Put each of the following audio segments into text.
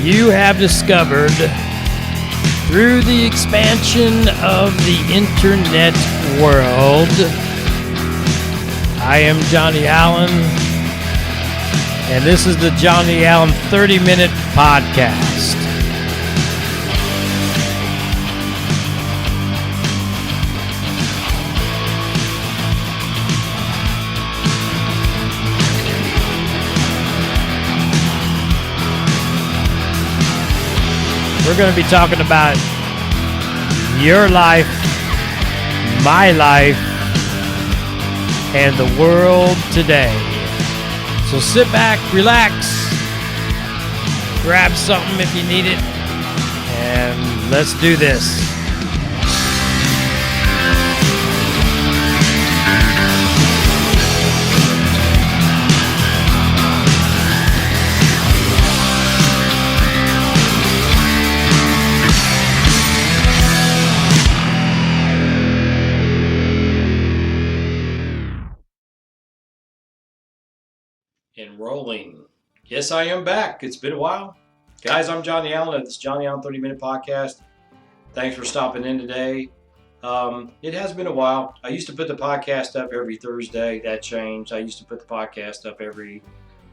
you have discovered through the expansion of the internet world. I am Johnny Allen, and this is the Johnny Allen 30-Minute Podcast. We're going to be talking about your life, my life, and the world today. So sit back, relax, grab something if you need it, and let's do this. And rolling. Yes, I am back. It's been a while. Guys, I'm Johnny Allen. It's Johnny Allen 30-Minute Podcast. Thanks for stopping in today. It has been a while. I used to put the podcast up every Thursday. That changed. I used to put the podcast up every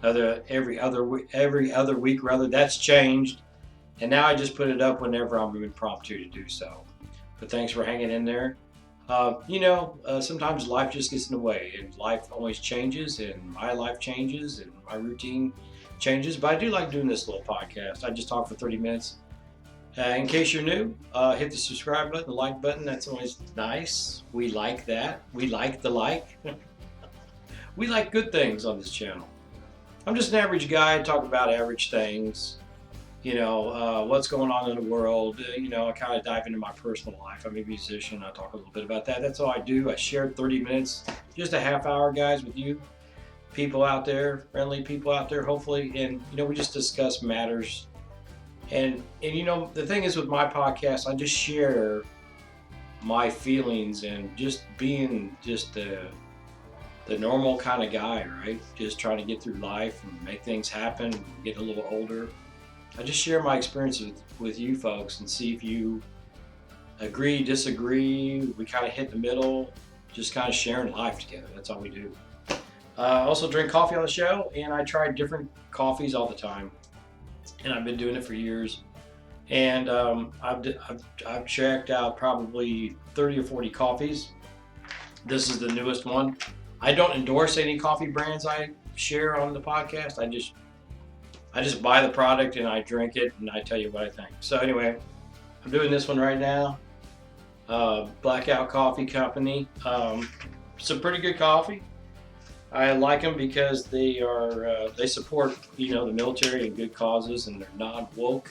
other week. That's changed. And now I just put it up whenever I'm impromptu to do so. But thanks for hanging in there. Sometimes life just gets in the way, and life always changes, and my life changes, and my routine changes. But I do like doing this little podcast. I just talk for 30 minutes. In case you're new, hit the subscribe button, the like button. That's always nice. We like that. We like the like. We like good things on this channel. I'm just an average guy. I talk about average things. What's going on in the world. I kind of dive into my personal life. I'm a musician. I talk a little bit about that. That's all I do. I share 30 minutes, just a half hour, guys, with you people out there, friendly people out there, hopefully. And, we just discuss matters. And the thing is with my podcast, I just share my feelings and just being just the normal kind of guy, right? Just trying to get through life and make things happen, get a little older. I just share my experiences with you folks and see if you agree, disagree. We kind of hit the middle, just kind of sharing life together. That's all we do. I also drink coffee on the show, and I try different coffees all the time. And I've been doing it for years. And I've checked out probably 30 or 40 coffees. This is the newest one. I don't endorse any coffee brands I share on the podcast. I just buy the product and I drink it and I tell you what I think. So anyway, I'm doing this one right now. Blackout Coffee Company. Some pretty good coffee. I like them because they support the military and good causes, and they're non-woke.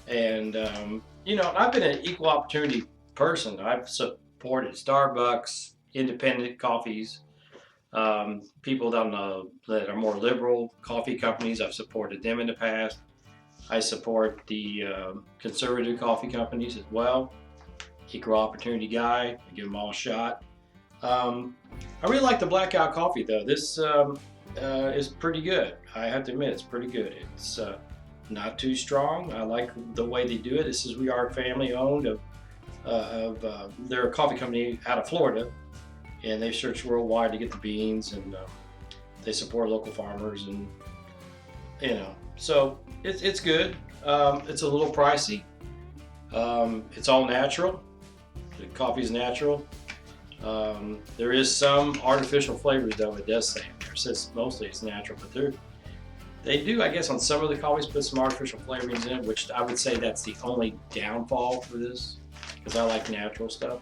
And I've been an equal opportunity person. I've supported Starbucks, independent coffees. People that are more liberal coffee companies, I've supported them in the past. I support the conservative coffee companies as well. Equal opportunity guy. I give them all a shot. I really like the Blackout coffee though. This is pretty good. I have to admit, it's pretty good. It's not too strong. I like the way they do it. This is We Are Family owned. They're a coffee company out of Florida. And they've searched worldwide to get the beans, and they support local farmers, and so it's good. It's a little pricey. It's all natural. The coffee's natural. There is some artificial flavors though. It does say in there. It says mostly it's natural, but they do, I guess, on some of the coffees put some artificial flavorings in it, which I would say that's the only downfall for this, because I like natural stuff.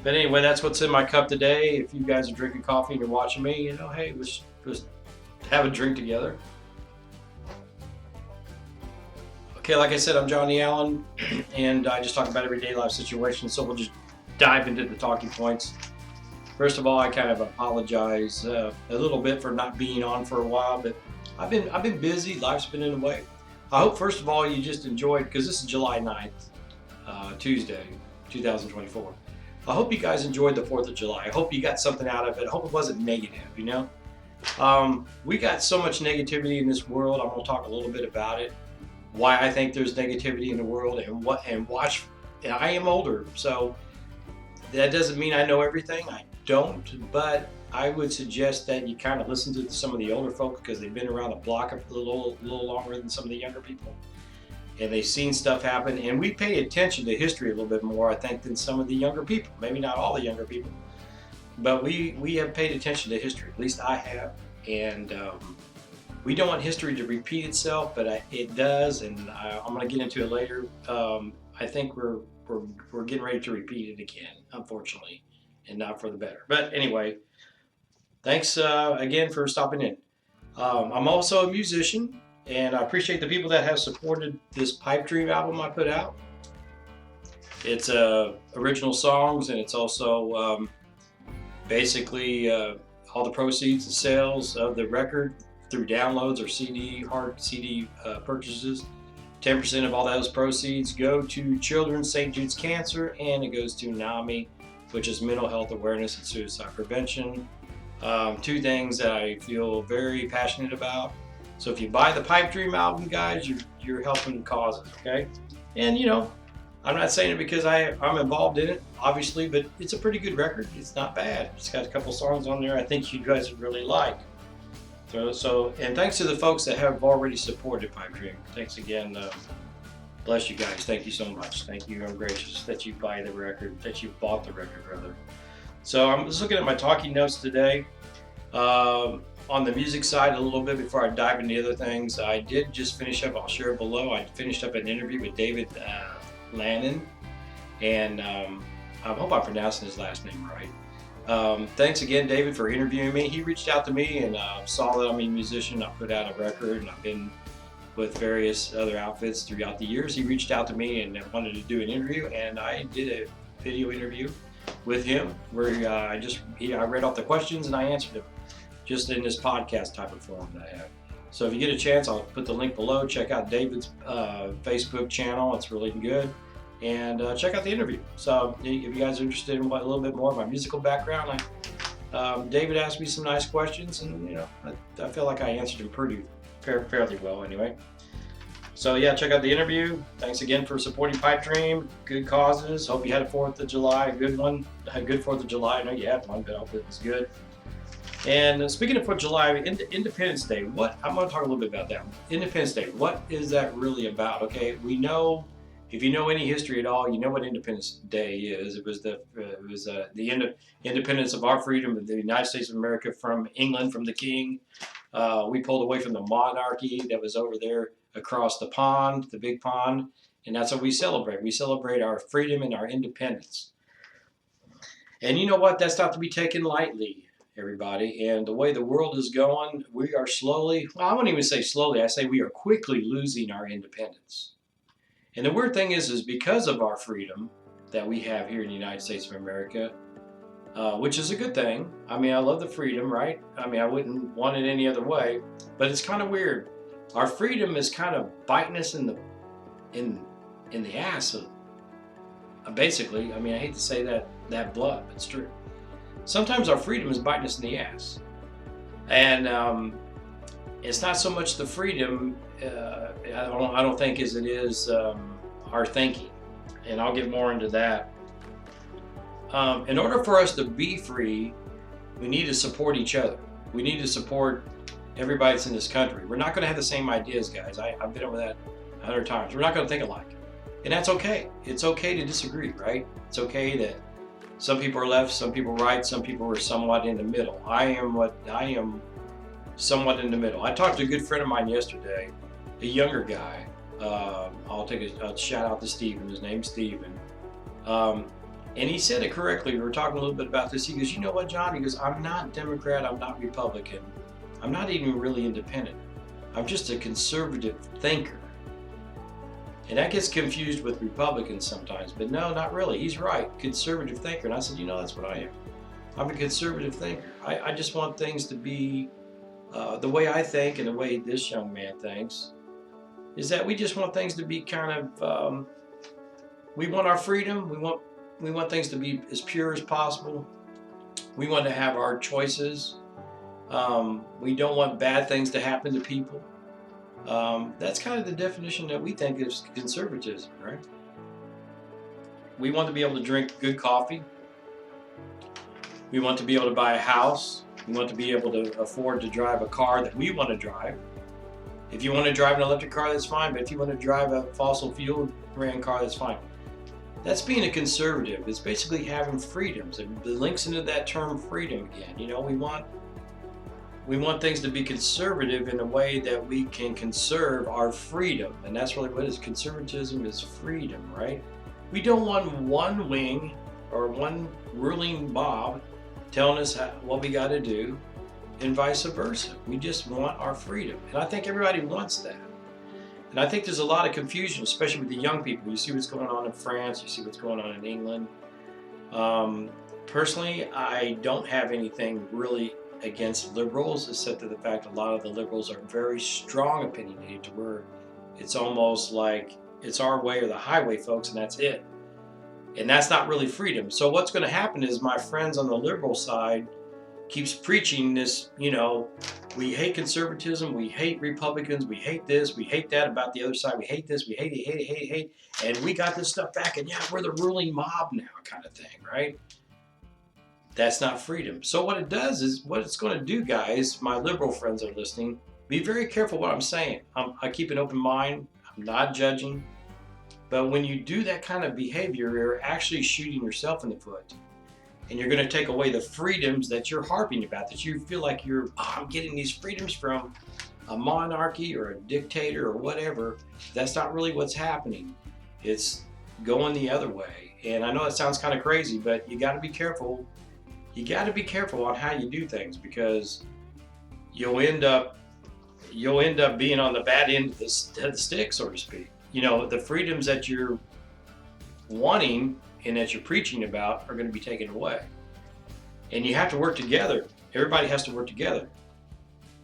But anyway, that's what's in my cup today. If you guys are drinking coffee and you're watching me, hey, let's have a drink together. Okay, like I said, I'm Johnny Allen, and I just talk about everyday life situations, so we'll just dive into the talking points. First of all, I kind of apologize a little bit for not being on for a while, but I've been busy. Life's been in the way. I hope, first of all, you just enjoyed, because this is July 9th, Tuesday, 2024. I hope you guys enjoyed the 4th of July. I hope you got something out of it. I hope it wasn't negative, We got so much negativity in this world. I'm going to talk a little bit about it. why I think there's negativity in the world, and watch. And I am older, so that doesn't mean I know everything. I don't, but I would suggest that you kind of listen to some of the older folks because they've been around the block a little longer than some of the younger people, and they've seen stuff happen. And we pay attention to history a little bit more, I think, than some of the younger people. Maybe not all the younger people, but we have paid attention to history. At least I have, and we don't want history to repeat itself, but it does, and I'm going to get into it later. I think we're getting ready to repeat it again, unfortunately, and not for the better. But anyway, thanks again for stopping in. I'm also a musician, and I appreciate the people that have supported this Pipe Dream album I put out. It's original songs, and it's also basically all the proceeds and sales of the record through downloads or hard CD purchases. 10% of all those proceeds go to Children's St. Jude's Cancer, and it goes to NAMI, which is Mental Health Awareness and Suicide Prevention. Two things that I feel very passionate about. So if you buy the Pipe Dream album, guys, you're helping causes, okay? And I'm not saying it because I'm involved in it, obviously, but it's a pretty good record. It's not bad. It's got a couple songs on there I think you guys would really like. So, and thanks to the folks that have already supported Pipe Dream. Thanks again. Bless you guys. Thank you so much. Thank you. I'm gracious that you bought the record, rather. So I'm just looking at my talking notes today. On the music side a little bit before I dive into other things, I did just finish up, I'll share it below. I finished up an interview with David Lannon, and I hope I'm pronouncing his last name right. Thanks again, David, for interviewing me. He reached out to me and saw that I'm a musician. I put out a record, and I've been with various other outfits throughout the years. He reached out to me and wanted to do an interview, and I did a video interview with him where I read off the questions and I answered them, just in this podcast type of form that I have. So if you get a chance, I'll put the link below. Check out David's Facebook channel. It's really good. And check out the interview. So if you guys are interested in a little bit more of my musical background, David asked me some nice questions, and I feel like I answered them pretty fairly well anyway. So yeah, check out the interview. Thanks again for supporting Pipe Dream. Good causes. Hope you had a 4th of July, a good one. A good 4th of July. I know you had one, but I hope it was good. And speaking of 4th of July, Independence Day, I'm going to talk a little bit about that. Independence Day, what is that really about? Okay, we know, if you know any history at all, you know what Independence Day is. It was the independence of our freedom of the United States of America from England, from the King. We pulled away from the monarchy that was over there across the pond, the big pond, and that's what we celebrate. We celebrate our freedom and our independence. And you know what? That's not to be taken lightly, everybody. And the way the world is going, we are slowly, well, I won't even say slowly, I say we are quickly losing our independence. And the weird thing is because of our freedom that we have here in the United States of America, which is a good thing. I mean, I love the freedom, right? I mean, I wouldn't want it any other way, but it's kind of weird. Our freedom is kind of biting us in the ass. Basically, I mean, I hate to say that blunt, but it's true. Sometimes our freedom is biting us in the ass, and it's not so much the freedom. I don't think as it is our thinking, and I'll get more into that. In order for us to be free, we need to support each other. We need to support everybody that's in this country. We're not going to have the same ideas, guys. I've been over that 100 times. We're not going to think alike, and that's okay. It's okay to disagree, right? It's okay that some people are left, some people are right, some people are somewhat in the middle. I am somewhat in the middle. I talked to a good friend of mine yesterday, a younger guy. I'll take a shout out to Stephen. His name's Stephen. And he said it correctly. We were talking a little bit about this. He goes, you know what, John? He goes, I'm not Democrat. I'm not Republican. I'm not even really independent. I'm just a conservative thinker. And that gets confused with Republicans sometimes. But no, not really. He's right. Conservative thinker. And I said, that's what I am. I'm a conservative thinker. I just want things to be the way I think, and the way this young man thinks, is that we just want things to be kind of, we want our freedom. We want things to be as pure as possible. We want to have our choices. We don't want bad things to happen to people. That's kind of the definition that we think is conservatism, right? We want to be able to drink good coffee. We want to be able to buy a house. We want to be able to afford to drive a car that we want to drive. If you want to drive an electric car, that's fine. But if you want to drive a fossil fuel ran car, that's fine. That's being a conservative. It's basically having freedoms. It links into that term freedom again. You know, we want things to be conservative in a way that we can conserve our freedom. And that's really what it is. Conservatism is freedom, right? We don't want one wing or one ruling mob telling us what we got to do, and vice versa. We just want our freedom. And I think everybody wants that. And I think there's a lot of confusion, especially with the young people. You see what's going on in France, you see what's going on in England. Personally, I don't have anything really against liberals, except for the fact a lot of the liberals are very strong opinionated to where it's almost like it's our way or the highway, folks, and that's it. And that's not really freedom. So what's going to happen is my friends on the liberal side keeps preaching this, you know, we hate conservatism, we hate Republicans, we hate this, we hate that about the other side, we hate this, we hate it, hate it, hate it, hate it, and we got this stuff back, and yeah, we're the ruling mob now kind of thing, right? That's not freedom. So what it does is, what it's going to do, guys, my liberal friends are listening, be very careful what I'm saying. I keep an open mind, I'm not judging, but when you do that kind of behavior, you're actually shooting yourself in the foot. And you're going to take away the freedoms that you're harping about, that you feel like I'm getting these freedoms from a monarchy or a dictator or whatever. That's not really what's happening. It's going the other way. And I know it sounds kind of crazy, but you got to be careful. You got to be careful on how you do things, because you'll end up being on the bad end of the stick, so to speak. You know, the freedoms that you're wanting and that you're preaching about are going to be taken away. And you have to work together. Everybody has to work together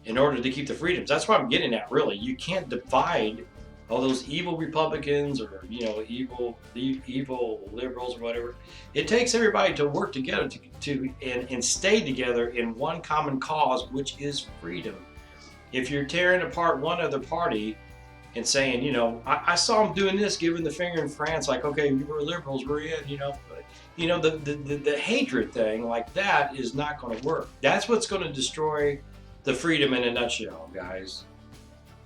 in order to keep the freedoms. That's what I'm getting at, really. You can't divide all those evil Republicans or, you know, evil liberals or whatever. It takes everybody to work together and stay together in one common cause, which is freedom. If you're tearing apart one other party and saying, you know, I saw them doing this, giving the finger in France, like, okay, we're liberals, we're in, you know. The hatred thing like that is not going to work. That's what's going to destroy the freedom in a nutshell, guys.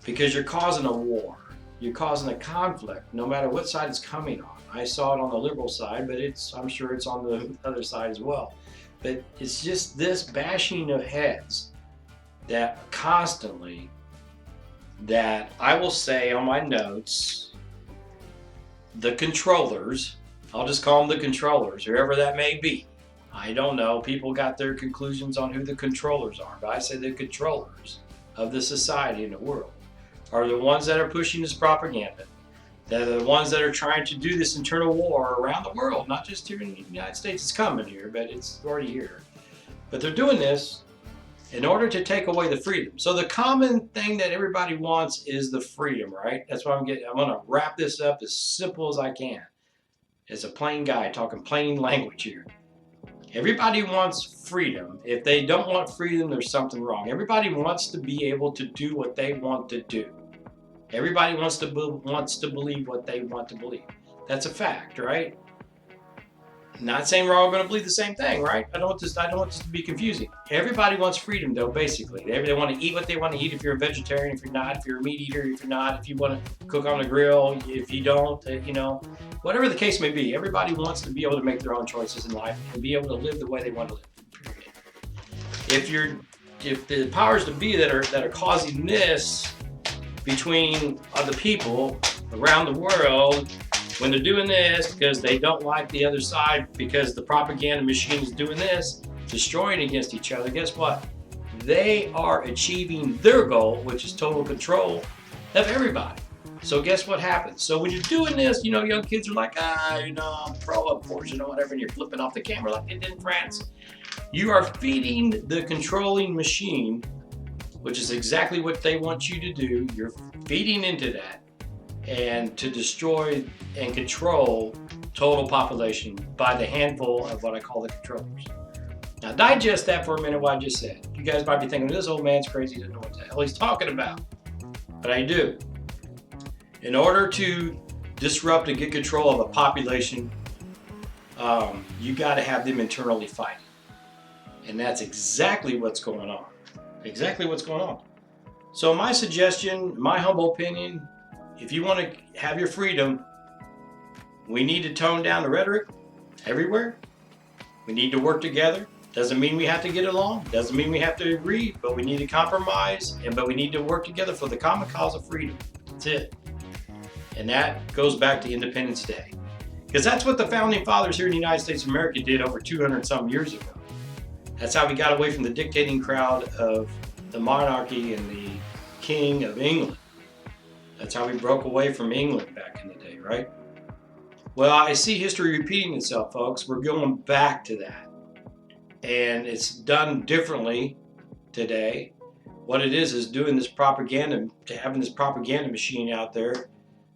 Because you're causing a war. You're causing a conflict, no matter what side it's coming on. I saw it on the liberal side, but I'm sure it's on the other side as well. But it's just this bashing of heads that constantly, that I will say on my notes, the controllers, I'll just call them the controllers, whoever that may be. I don't know. People got their conclusions on who the controllers are, but I say the controllers of the society and the world are the ones that are pushing this propaganda. They're the ones that are trying to do this internal war around the world, not just here in the United States. It's coming here, but it's already here. But they're doing this in order to take away the freedom. So the common thing that everybody wants is the freedom, right? That's why I'm going to wrap this up as simple as I can. As a plain guy talking plain language here. Everybody wants freedom. If they don't want freedom, there's something wrong. Everybody wants to be able to do what they want to do. Everybody wants to believe what they want to believe. That's a fact, right? Not saying we're all going to believe the same thing, right? I don't want this to be confusing. Everybody wants freedom, though, basically. They want to eat what they want to eat. If you're a vegetarian, if you're not, if you're a meat eater, if you're not, if you want to cook on the grill, if you don't, you know, whatever the case may be, everybody wants to be able to make their own choices in life and be able to live the way they want to live. Period. If the powers to be that are causing this between other people around the world, when they're doing this because they don't like the other side, because the propaganda machine is doing this, destroying against each other, guess what? They are achieving their goal, which is total control of everybody. So guess what happens? So when you're doing this, you know, young kids are like, I'm pro abortion or whatever, and you're flipping off the camera like they did in France. You are feeding the controlling machine, which is exactly what they want you to do. You're feeding into that, and to destroy and control total population by the handful of what I call the controllers. Now digest that for a minute, what I just said. You guys might be thinking, this old man's crazy, he doesn't know what the hell he's talking about. But I do. In order to disrupt and get control of a population, you got to have them internally fighting. And that's exactly what's going on. Exactly what's going on. So my suggestion, my humble opinion, if you want to have your freedom, we need to tone down the rhetoric everywhere. We need to work together. Doesn't mean we have to get along. Doesn't mean we have to agree, but we need to compromise, but we need to work together for the common cause of freedom. That's it. And that goes back to Independence Day. Because that's what the founding fathers here in the United States of America did over 200 some years ago. That's how we got away from the dictating crowd of the monarchy and the King of England. That's how we broke away from England back in the day, right? Well, I see history repeating itself, folks. We're going back to that. And it's done differently today. What it is doing this propaganda, having this propaganda machine out there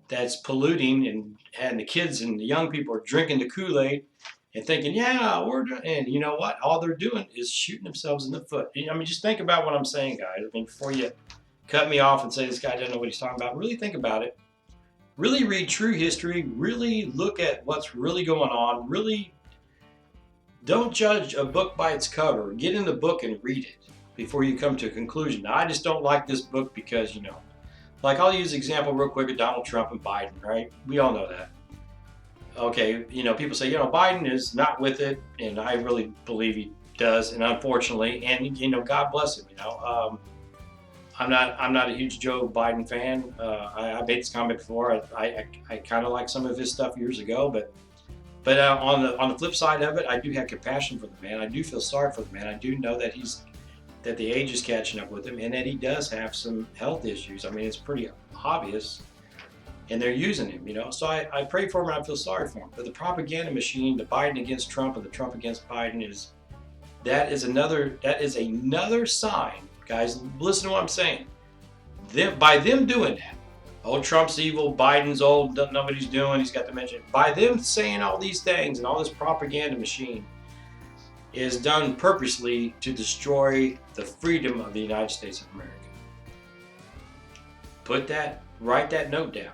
that's polluting, and the kids and the young people are drinking the Kool-Aid and thinking, yeah, we're doing, and you know what? All they're doing is shooting themselves in the foot. I mean, just think about what I'm saying, guys. I mean, before you cut me off and say this guy doesn't know what he's talking about, really think about it. Really read true history. Really look at what's really going on. Really don't judge a book by its cover. Get in the book and read it before you come to a conclusion. Now, I just don't like this book because, you know, like I'll use an example real quick of Donald Trump and Biden, right? We all know that. Okay, you know, people say, you know, Biden is not with it, and I really believe he does, and unfortunately, and you know, God bless him. You know, I'm not a huge Joe Biden fan. I made this comment before. I kind of like some of his stuff years ago, but on the flip side of it, I do have compassion for the man. I do feel sorry for the man. I do know that that the age is catching up with him, and that he does have some health issues. I mean, it's pretty obvious. And they're using him, you know. So I pray for him and I feel sorry for him. But the propaganda machine, the Biden against Trump and the Trump against Biden, that is another sign, guys. Listen to what I'm saying. By them doing that, oh, Trump's evil, Biden's old, nobody's doing, he's got dementia. By them saying all these things and all this propaganda machine is done purposely to destroy the freedom of the United States of America. Write that note down.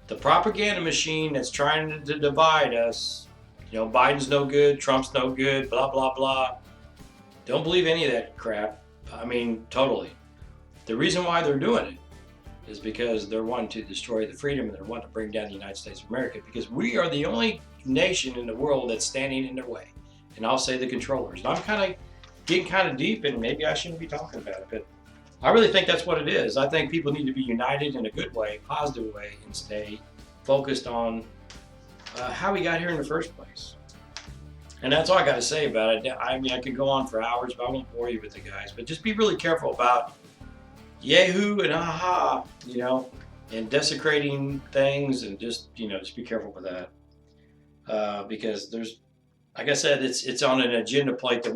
The propaganda machine that's trying to divide us, you know, Biden's no good, Trump's no good, blah, blah, blah. Don't believe any of that crap. I mean, totally. The reason why they're doing it is because they're wanting to destroy the freedom and they're wanting to bring down the United States of America, because we are the only nation in the world that's standing in their way. And I'll say the controllers. And I'm kind of getting kind of deep, and maybe I shouldn't be talking about it, but I really think that's what it is. I think people need to be united in a good way, positive way, and stay focused on how we got here in the first place. And that's all I got to say about it. I mean, I could go on for hours, but I won't bore you with the guys. But just be really careful about yahoo and aha, you know, and desecrating things, and just, you know, just be careful with that. Because there's, like I said, it's on an agenda plate that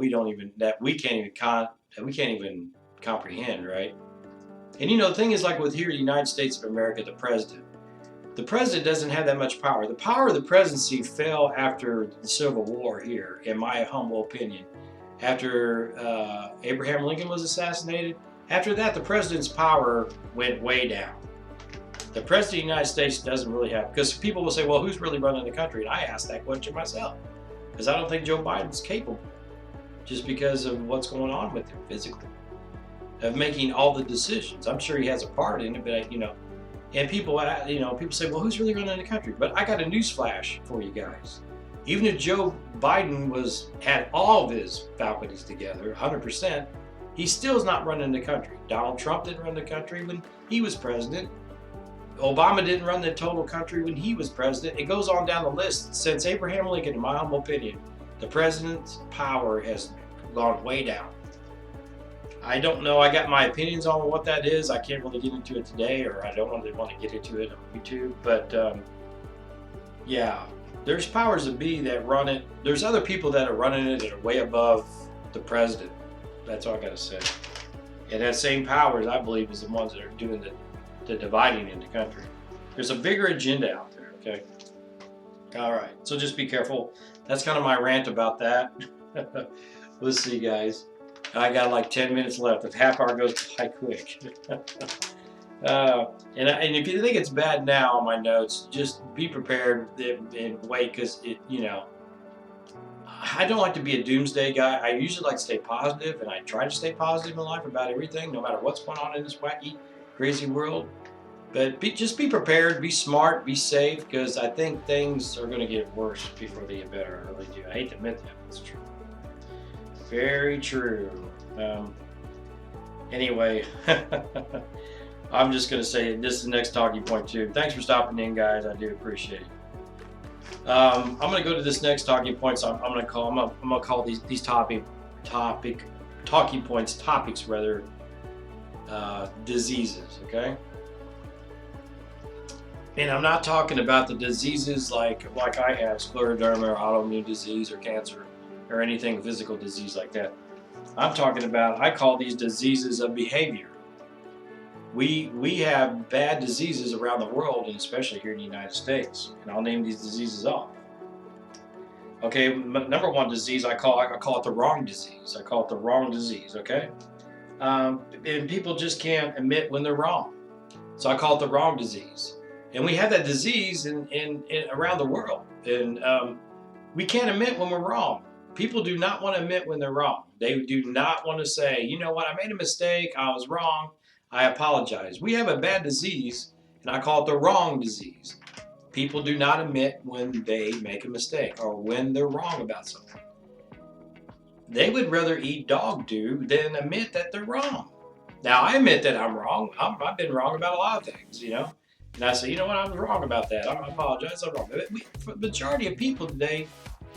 we can't even comprehend, right? And you know, the thing is, like with here in the United States of America, the president doesn't have that much power. The power of the presidency fell after the Civil War here, in my humble opinion. After Abraham Lincoln was assassinated, after that, the president's power went way down. The president of the United States doesn't really have, because people will say, well, who's really running the country? And I ask that question myself, because I don't think Joe Biden's capable, just because of what's going on with him physically, of making all the decisions. I'm sure he has a part in it, but you know, and people say, well, who's really running the country? But I got a news flash for you guys. Even if Joe Biden had all of his faculties together, 100%, he still is not running the country. Donald Trump didn't run the country when he was president. Obama didn't run the total country when he was president. It goes on down the list. Since Abraham Lincoln, in my humble opinion, the president's power has gone way down. I don't know. I got my opinions on what that is. I can't really get into it today, or I don't really want to get into it on YouTube. But yeah, there's powers that be that run it. There's other people that are running it that are way above the president. That's all I got to say. And that same powers, I believe, is the ones that are doing the dividing in the country. There's a bigger agenda out there, okay? All right, so just be careful. That's kind of my rant about that. Let's see, guys. I got like 10 minutes left. The half hour goes by quick. And if you think it's bad now on my notes, just be prepared and wait, because I don't like to be a doomsday guy. I usually like to stay positive, and I try to stay positive in life about everything, no matter what's going on in this wacky, crazy world. But just be prepared, be smart, be safe, because I think things are going to get worse before they get better. I really do. I hate to admit that, but it's true. Very true. Anyway, I'm just going to say this is the next talking point too. Thanks for stopping in, guys. I do appreciate it. I'm going to go to this next talking point. So I'm going to call these talking points topics rather, diseases. Okay. And I'm not talking about the diseases like I have, scleroderma or autoimmune disease or cancer or anything physical disease like that. I'm talking about, I call these diseases of behavior. We have bad diseases around the world, and especially here in the United States. And I'll name these diseases off. Okay, number one disease, I call it the wrong disease. I call it the wrong disease, okay? And people just can't admit when they're wrong. So I call it the wrong disease. And we have that disease in around the world. And we can't admit when we're wrong. People do not want to admit when they're wrong. They do not want to say, you know what, I made a mistake, I was wrong, I apologize. We have a bad disease, and I call it the wrong disease. People do not admit when they make a mistake or when they're wrong about something. They would rather eat dog do than admit that they're wrong. Now, I admit that I'm wrong. I've been wrong about a lot of things, And I say, you know what, I was wrong about that. I apologize, I'm wrong. For the majority of people today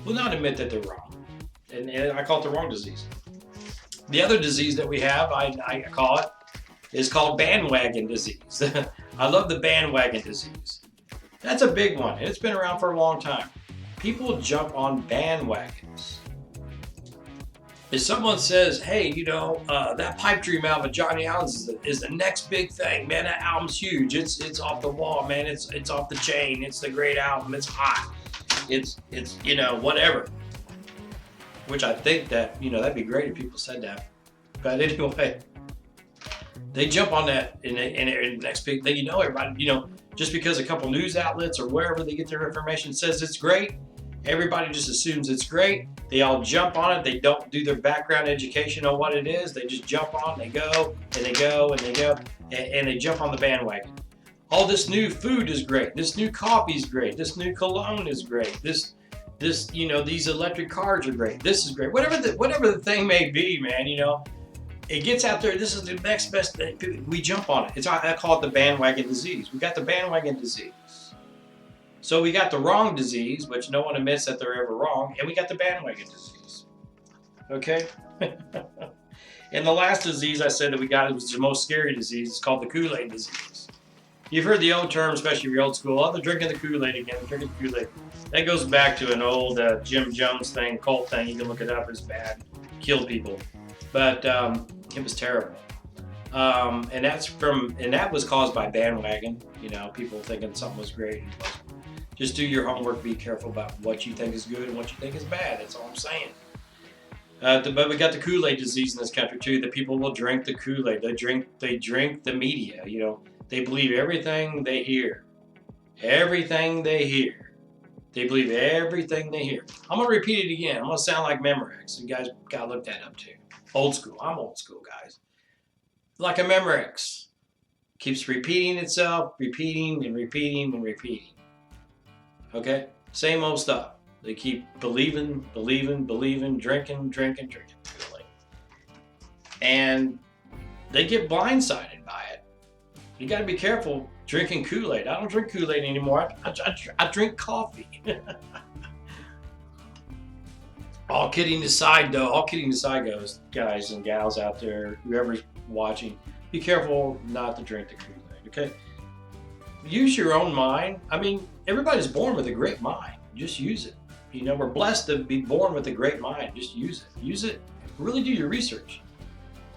will not admit that they're wrong. And I call it the wrong disease. The other disease that we have, I call it, is called bandwagon disease. I love the bandwagon disease. That's a big one. It's been around for a long time. People jump on bandwagons. If someone says, hey, that Pipe Dream album of Johnny Allen's is the next big thing, man, that album's huge. It's off the wall, man. It's off the chain. It's the great album. It's hot. It's whatever. Which I think that, that'd be great if people said that. But anyway, they jump on that in the next big thing. Everybody, just because a couple news outlets or wherever they get their information says it's great, everybody just assumes it's great. They all jump on it. They don't do their background education on what it is. They just jump on, they go, and they go, and they go, and they jump on the bandwagon. All this new food is great. This new coffee is great. This new cologne is great. This these electric cars are great. This is great. Whatever the thing may be, man, it gets out there. This is the next best thing. We jump on it. I call it the bandwagon disease. We got the bandwagon disease. So we got the wrong disease, which no one admits that they're ever wrong, and we got the bandwagon disease. Okay? And the last disease I said that we got was the most scary disease. It's called the Kool-Aid disease. You've heard the old term, especially if you're old school, they're drinking the Kool-Aid again, drinking the Kool-Aid. That goes back to an old Jim Jones thing, cult thing. You can look it up. It's bad. Killed people. But it was terrible. And that was caused by bandwagon. People thinking something was great. Just do your homework. Be careful about what you think is good and what you think is bad. That's all I'm saying. But we got the Kool-Aid disease in this country too. That people will drink the Kool-Aid. They drink the media. They believe everything they hear. Everything they hear. They believe everything they hear. I'm going to repeat it again. I'm going to sound like Memorex. You guys got to look that up too. Old school. I'm old school, guys. Like a Memorex. Keeps repeating itself, repeating and repeating and repeating. Okay? Same old stuff. They keep believing, drinking. And they get blindsided by it. You got to be careful drinking Kool-Aid. I don't drink Kool-Aid anymore. I drink coffee. All kidding aside, guys and gals out there, whoever's watching, be careful not to drink the Kool-Aid, okay? Use your own mind. I mean, everybody's born with a great mind. Just use it. We're blessed to be born with a great mind. Just use it. Use it. Really do your research.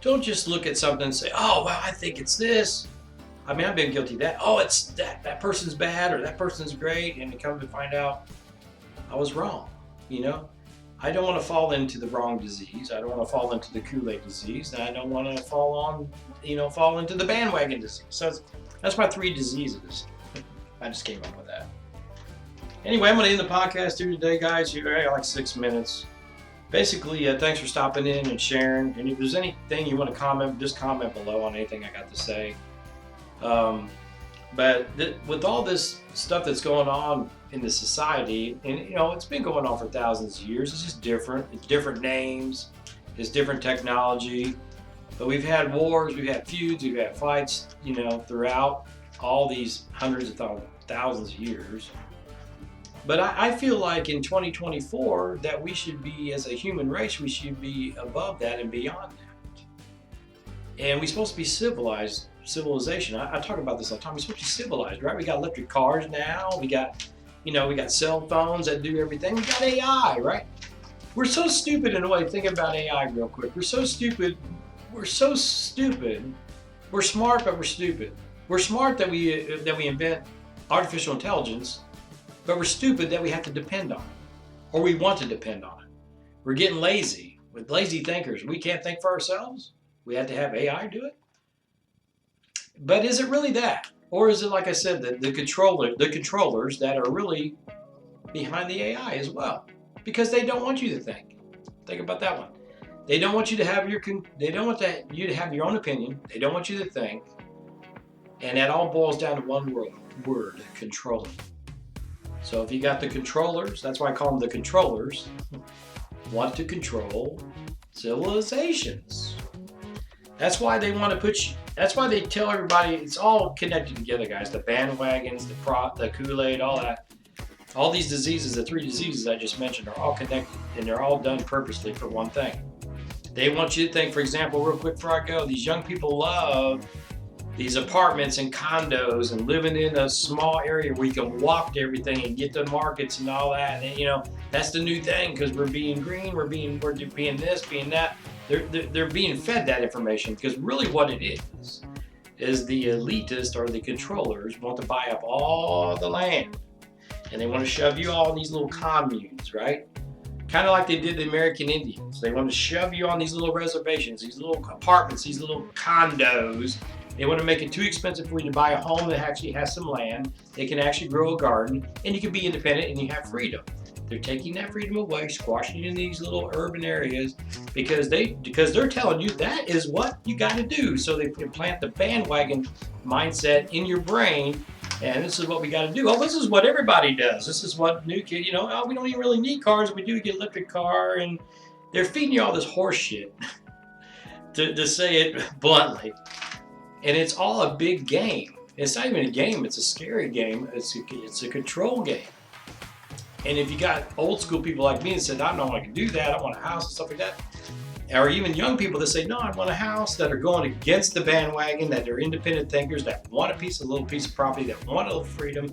Don't just look at something and say, oh, well, I think it's this. I mean, I've been guilty of that. Oh, it's that person's bad or that person's great. And you come to find out I was wrong, I don't want to fall into the wrong disease. I don't want to fall into the Kool-Aid disease, and I don't want to fall into the bandwagon disease. So that's my 3 diseases. I just came up with that. Anyway, I'm going to end the podcast here today, guys. I got like 6 minutes. Basically, thanks for stopping in and sharing. And if there's anything you want to comment, just comment below on anything I got to say. But with all this stuff that's going on in the society, and it's been going on for thousands of years. It's just different. It's different names. It's different technology. But we've had wars, we've had feuds, we've had fights, throughout all these hundreds of thousands of years. But I feel like in 2024 that we should be, as a human race, we should be above that and beyond that. And we're supposed to be civilization. I talk about this all the time. We're supposed to be civilized, right? We got electric cars now. We got cell phones that do everything. We got AI, right? We're so stupid in a way. Think about AI real quick. We're so stupid. We're so stupid. We're smart, but we're stupid. We're smart that we invent artificial intelligence, but we're stupid that we have to depend on it, or we want to depend on it. We're getting lazy. With lazy thinkers, we can't think for ourselves. We have to have AI do it. But is it really that? Or is it, like I said, the controllers that are really behind the AI as well? Because they don't want you to think. Think about that one. They don't want you to have you to have your own opinion. They don't want you to think. And that all boils down to one word, controlling. So if you got the controllers, that's why I call them the controllers, want to control civilizations. That's why they want to that's why they tell everybody it's all connected together, guys. The bandwagons, the Kool-Aid, all that. All these diseases, the 3 diseases I just mentioned, are all connected, and they're all done purposely for one thing. They want you to think, for example, real quick before I go, these young people love these apartments and condos and living in a small area where you can walk to everything and get to markets and all that. And that's the new thing, because we're being green, we're being this, being that. They're being fed that information, because really what it is the elitist or the controllers want to buy up all the land, and they want to shove you all in these little communes, right? Kind of like they did the American Indians. They want to shove you on these little reservations, these little apartments, these little condos. They want to make it too expensive for you to buy a home that actually has some land. They can actually grow a garden, and you can be independent and you have freedom. They're taking that freedom away, squashing you in these little urban areas because they're telling you that is what you got to do. So they implant the bandwagon mindset in your brain, and this is what we got to do. Oh, this is what everybody does. This is what new kids, we don't even really need cars. We do get an electric car, and they're feeding you all this horse shit, to say it bluntly. And it's all a big game. It's not even a game. It's a scary game. It's a control game. And if you got old school people like me that said, I don't want to do that, I want a house and stuff like that, or even young people that say, no, I want a house, that are going against the bandwagon, that are independent thinkers, that want a little piece of property, that want a little freedom,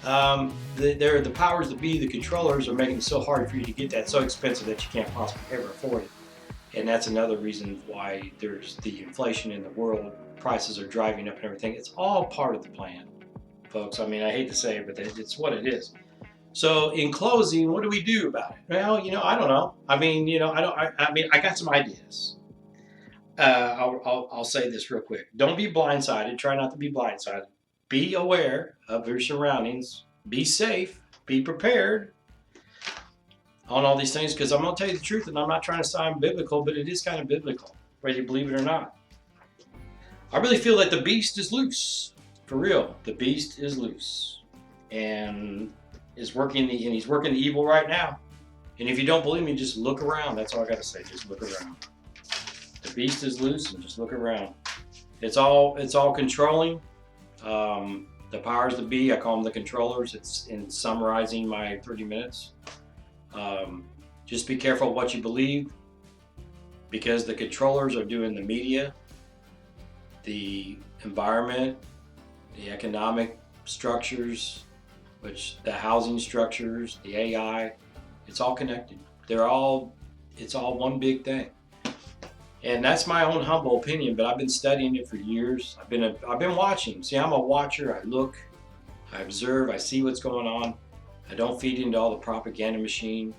the powers that be, the controllers, are making it so hard for you to get that, so expensive that you can't possibly ever afford it. And that's another reason why there's the inflation in the world. Prices are driving up and everything. It's all part of the plan, folks. I mean, I hate to say it, but it's what it is. So in closing, what do we do about it? Well, I don't know. I mean, I got some ideas. I'll say this real quick. Don't be blindsided. Try not to be blindsided. Be aware of your surroundings. Be safe. Be prepared on all these things, because I'm going to tell you the truth, and I'm not trying to sound biblical, but it is kind of biblical, whether you believe it or not. I really feel that the beast is loose. For real. The beast is loose. And he's working the evil right now. And if you don't believe me, just look around. That's all I got to say. Just look around. The beast is loose, and just look around. It's all controlling. The powers that be, I call them the controllers. It's in summarizing my 30 minutes. Just be careful what you believe, because the controllers are doing the media, the environment, the economic structures, the housing structures, the AI, it's all connected. It's all one big thing. And that's my own humble opinion, but I've been studying it for years. I've been watching. See, I'm a watcher. I look, I observe, I see what's going on. I don't feed into all the propaganda machine.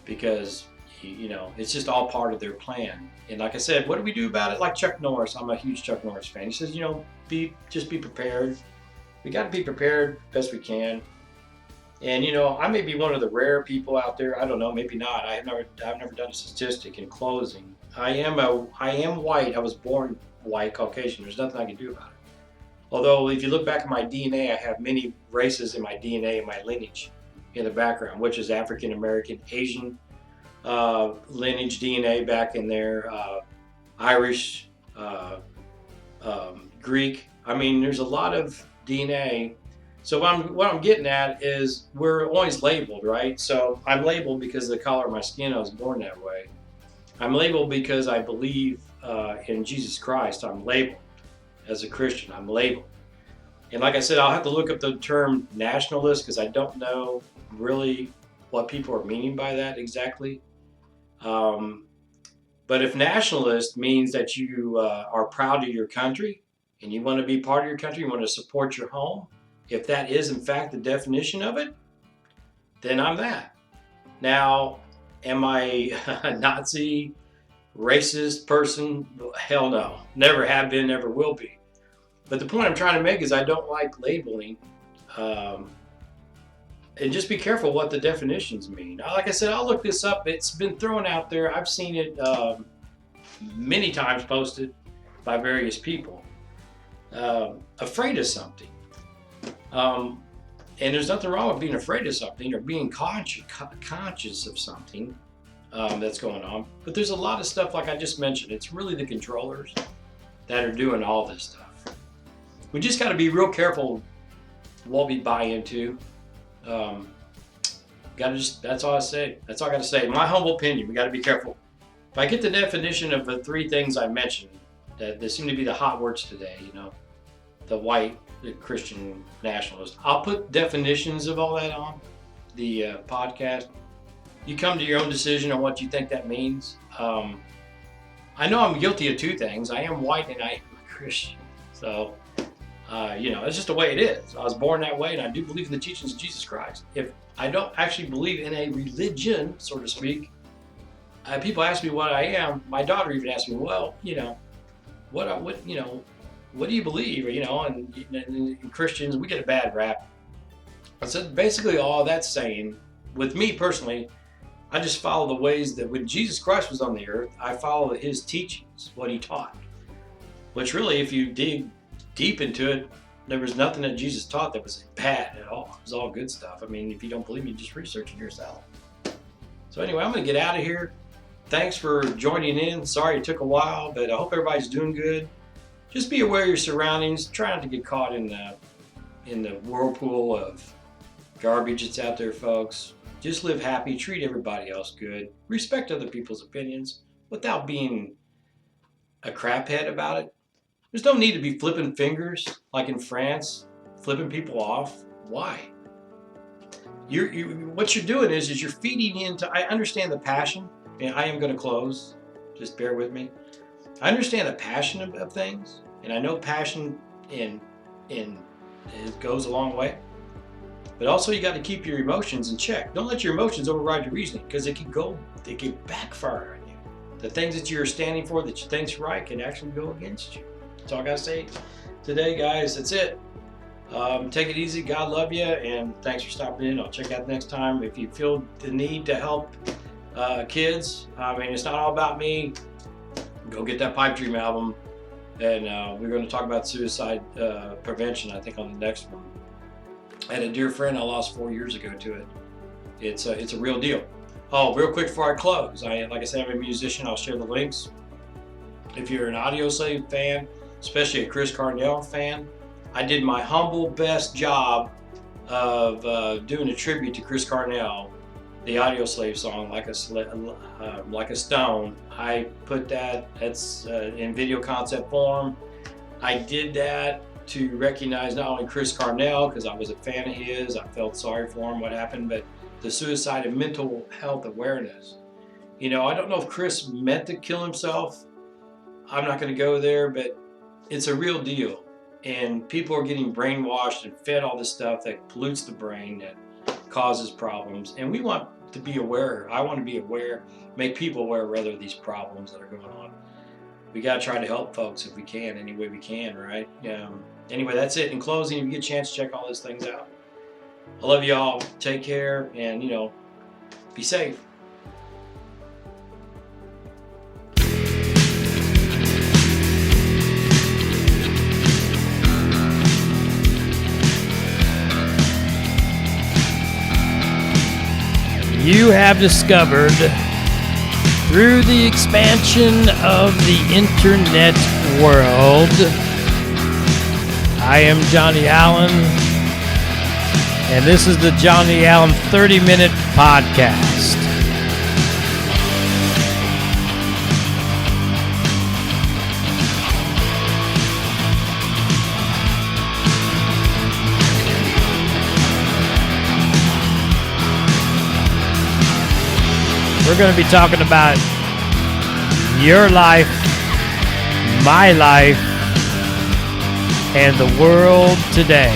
because it's just all part of their plan. And like I said, what do we do about it? Like Chuck Norris, I'm a huge Chuck Norris fan. He says, be prepared. We got to be prepared best we can. And I may be one of the rare people out there. I don't know, maybe not. I've never done a statistic in closing. I am white. I was born white, Caucasian. There's nothing I can do about it. Although, if you look back at my DNA, I have many races in my DNA and my lineage in the background, which is African American, Asian lineage DNA back in there, Irish, Greek. I mean, there's a lot of DNA. So what I'm getting at is we're always labeled, right? So I'm labeled because of the color of my skin. I was born that way. I'm labeled because I believe in Jesus Christ. I'm labeled as a Christian. I'm labeled. And like I said, I'll have to look up the term nationalist because I don't know really what people are meaning by that exactly. But if nationalist means that you are proud of your country and you want to be part of your country, you want to support your home, if that is in fact the definition of it, then I'm that. Now, am I a Nazi, racist person? Hell no. Never have been, never will be. But the point I'm trying to make is I don't like labeling. And just be careful what the definitions mean. Like I said, I'll look this up. It's been thrown out there. I've seen it many times posted by various people. Afraid of something. And there's nothing wrong with being afraid of something or being conscious of something that's going on. But there's a lot of stuff like I just mentioned. It's really the controllers that are doing all this stuff. We just got to be real careful what we buy into. That's all I say. That's all I got to say. My humble opinion, we got to be careful. If I get the definition of the three things I mentioned, that seem to be the hot words today, the white, the Christian nationalist, I'll put definitions of all that on the podcast. You come to your own decision on what you think that means. I know I'm guilty of two things. I am white and I am a Christian. So, it's just the way it is. I was born that way, and I do believe in the teachings of Jesus Christ. If I don't actually believe in a religion, so to speak, people ask me what I am. My daughter even asked me, well, what do you believe? And Christians, we get a bad rap. I said, basically all that's saying, with me personally, I just follow the ways that when Jesus Christ was on the earth, I follow his teachings, what he taught. Which really, if you dig deep into it, there was nothing that Jesus taught that was bad at all. It was all good stuff. I mean, if you don't believe me, just research it yourself. So anyway, I'm going to get out of here. Thanks for joining in. Sorry it took a while, but I hope everybody's doing good. Just be aware of your surroundings. Try not to get caught in the whirlpool of garbage that's out there, folks. Just live happy. Treat everybody else good. Respect other people's opinions without being a craphead about it. There's no need to be flipping fingers like in France, flipping people off. Why? What you're doing is you're feeding into. I understand the passion, and I am going to close. Just bear with me. I understand the passion of things, and I know passion it goes a long way. But also, you got to keep your emotions in check. Don't let your emotions override your reasoning, because they can backfire on you. The things that you're standing for, that you think's right, can actually go against you. That's all I gotta say today, guys. That's it. Take it easy. God love you, and thanks for stopping in. I'll check out next time. If you feel the need to help kids, I mean, it's not all about me. Go get that Pipe Dream album, and we're going to talk about suicide prevention, I think, on the next one. I had a dear friend I lost 4 years ago to it. It's a real deal. Oh, real quick before I close, like I said, I'm a musician. I'll share the links. If you're an Audioslave fan, especially a Chris Cornell fan, I did my humble best job of doing a tribute to Chris Cornell, the Audioslave song, Like a Stone. I put that's in video concept form. I did that to recognize not only Chris Cornell, because I was a fan of his, I felt sorry for him, what happened, but the suicide and mental health awareness. I don't know if Chris meant to kill himself. I'm not going to go there, but it's a real deal. And people are getting brainwashed and fed all this stuff that pollutes the brain, that causes problems, and we want to be aware. I want to be aware, make people aware rather of these problems that are going on. We got to try to help folks if we can, any way we can, right? Anyway, that's it. In closing, if you get a chance, check all those things out. I love you all. Take care, and be safe. You have discovered, through the expansion of the internet world, I am Johnny Allen, and this is the Johnny Allen 30-Minute Podcast. We're going to be talking about your life, my life, and the world today.